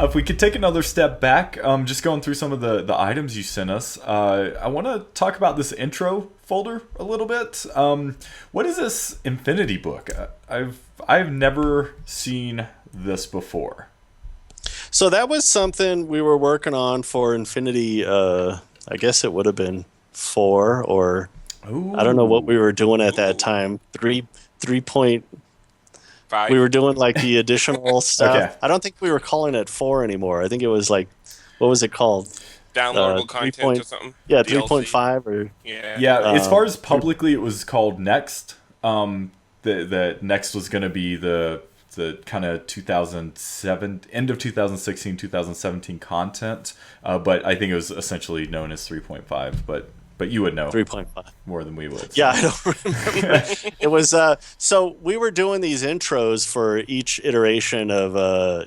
If we could take another step back, just going through some of the items you sent us, I want to talk about this intro folder a little bit. What is this Infinity book? I've never seen this before. So that was something we were working on for Infinity. I guess it would have been 4, or Ooh. I don't know what we were doing at that time. 3.5. We were doing like the additional stuff. Okay. I don't think we were calling it 4 anymore. I think it was like, what was it called? Downloadable content or something. Yeah, DLC. 3.5 or Yeah. As far as publicly, it was called Next. The Next was going to be the kind of 2007 end of 2016 2017 content, but I think it was essentially known as 3.5. But you would know 3.5 more than we would. So. Yeah, I don't remember. It was so we were doing these intros for each iteration of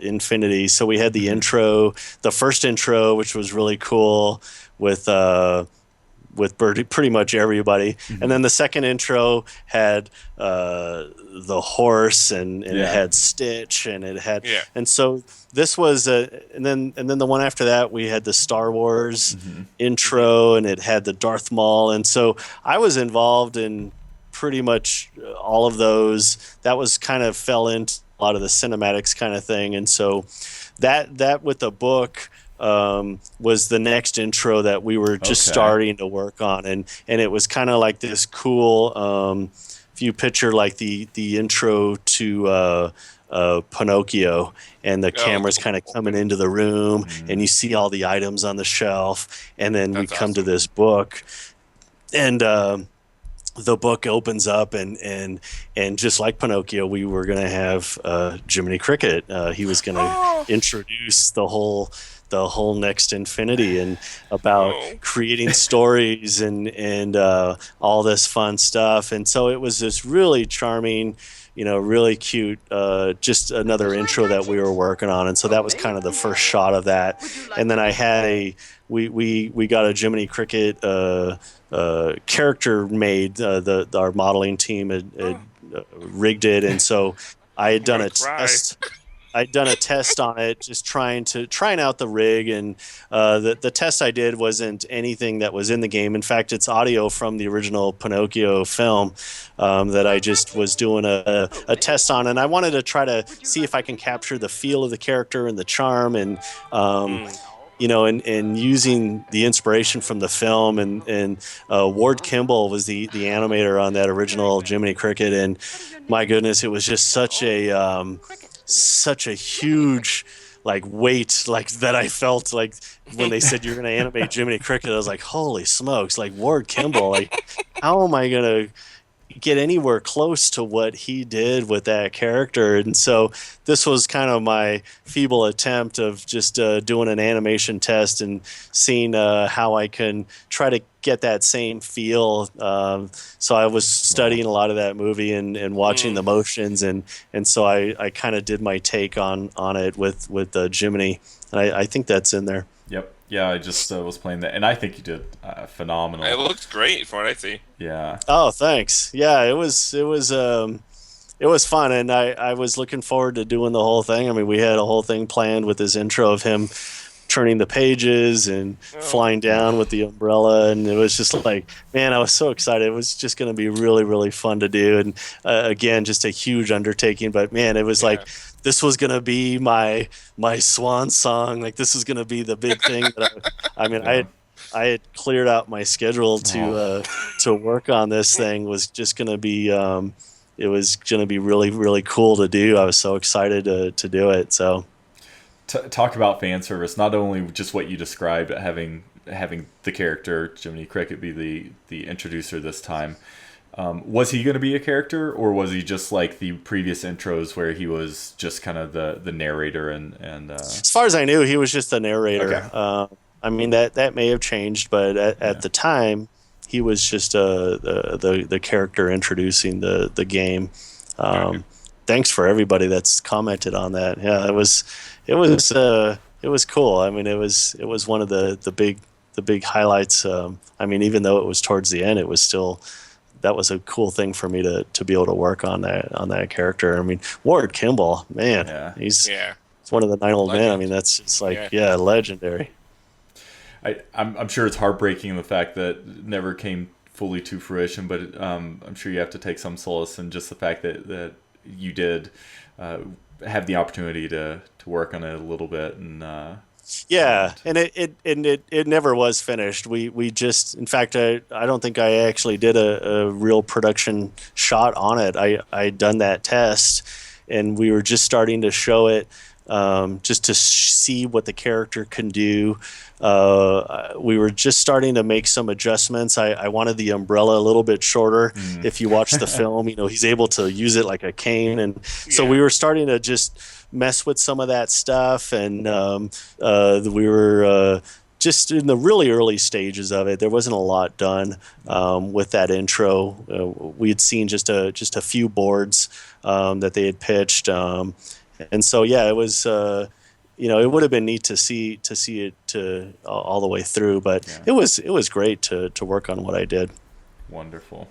Infinity. So we had the intro, the first intro, which was really cool with pretty much everybody, and then the second intro had the horse, and it had Stitch, and it had, and so this was and then the one after that we had the Star Wars intro, and it had the Darth Maul, and so I was involved in pretty much all of those. That was kind of fell into a lot of the cinematics kind of thing, and so that with the book was the next intro that we were just starting to work on, and it was kind of like this cool. If you picture like the intro to Pinocchio, and the camera's kind of coming into the room, and you see all the items on the shelf, and then we come to this book, and the book opens up, and just like Pinocchio, we were going to have Jiminy Cricket. He was going to introduce the whole next Infinity, and about creating stories and all this fun stuff. And so it was this really charming, really cute, just another intro that we were working on. And so that was kind of the first shot of that. And then I had we got a Jiminy Cricket character made. Our modeling team had rigged it, and so I had done a test. I'd done a test on it, just trying out the rig, and the test I did wasn't anything that was in the game. In fact, it's audio from the original Pinocchio film that I just was doing a test on, and I wanted to try to see if I can capture the feel of the character and the charm, and and using the inspiration from the film, and Ward Kimball was the animator on that original Jiminy Cricket, and my goodness, it was just such a huge weight that I felt when they said you're going to animate Jiminy Cricket. I was like, holy smokes, Ward Kimball, how am I going to get anywhere close to what he did with that character? And so this was kind of my feeble attempt of just doing an animation test and seeing how I can try to get that same feel. So I was studying a lot of that movie and watching the motions, and so I kind of did my take on it with Jiminy, and I think that's in there. Yep. Yeah, I just was playing that, and I think you did phenomenal. It looked great from what I see. Yeah. Oh, thanks. Yeah, it was fun, and I was looking forward to doing the whole thing. I mean, we had a whole thing planned with this intro of him turning the pages and flying down with the umbrella, and it was just man, I was so excited. It was just going to be really, really fun to do, and again, just a huge undertaking, but man, it was this was going to be my swan song. This is going to be the big thing that I had cleared out my schedule to work on this thing. Was just going to be it was going to be really, really cool to do. I was so excited to do it. So talk about fan service, not only just what you described, but having the character Jiminy Cricket be the introducer this time. Was he going to be a character, or was he just like the previous intros where he was just kind of the narrator and As far as I knew, he was just the narrator. Okay. I mean, that may have changed, but at the time, he was just the character introducing the game. Thanks for everybody that's commented on that. Yeah, it was cool. I mean, it was one of the big highlights. I mean, even though it was towards the end, it was still. That was a cool thing for me to be able to work on that character. I mean, Ward Kimball, man, he's It's one of the 9 old men. I mean, that's it's like legendary. I'm sure it's heartbreaking the fact that it never came fully to fruition, but I'm sure you have to take some solace in just the fact that you did have the opportunity to work on it a little bit and it never was finished. We just, in fact, I don't think I actually did a real production shot on it. I'd done that test, and we were just starting to show it, just to see what the character can do. We were just starting to make some adjustments. I wanted the umbrella a little bit shorter. If you watch the film, he's able to use it like a cane, and so we were starting to just mess with some of that stuff, and we were just in the really early stages of it. There wasn't a lot done with that intro. We had seen just a few boards that they had pitched, and so it was. It would have been neat to see it all the way through, but it was great to work on what I did. Wonderful.